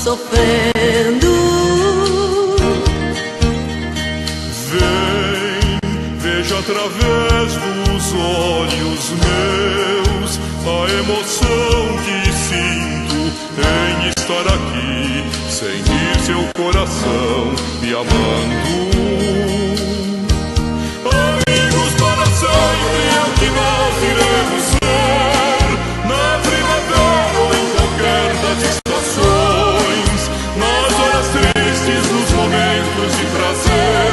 sofrendo. Vem, veja através dos olhos meus a emoção que sinto em estar aqui, sentir seu coração me amando. Amigos para sempre é o que nós iremos ser, na primavera ou em qualquer das estações, nas horas tristes, nos momentos de prazer,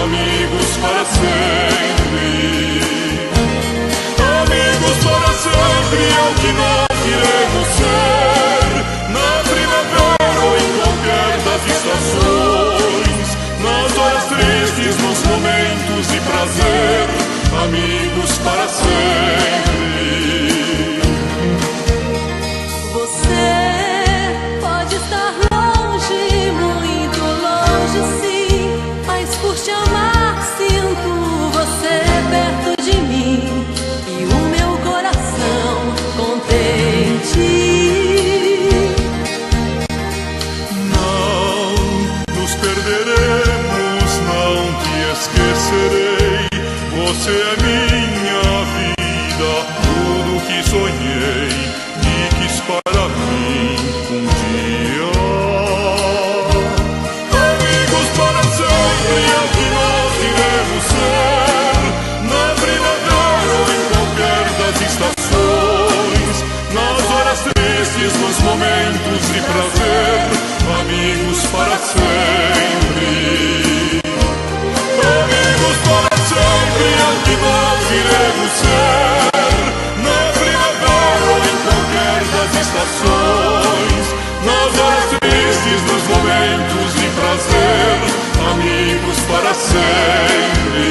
amigos para sempre. Amigos para sempre é o que nós iremos ser, na primavera ou em qualquer das estações, nas horas tristes, nos momentos de prazer, amigos para sempre. Você pode estar longe, muito longe, sim, mas por te amar sinto você perto de mim e o meu coração contente. Não nos perderemos, não te esquecerei. Você é minha vida, tudo que sonhei e quis para mim um dia. Amigos para sempre é o que nós iremos ser, na primavera ou em qualquer das estações, nas horas tristes, nos momentos de prazer, amigos para sempre. Amigos para sempre é o que nós iremos ser, na primavera ou em qualquer das estações, nas horas tristes, nos momentos de prazer, amigos para sempre.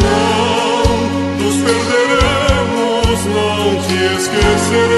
Não nos perderemos, não te esquecerei.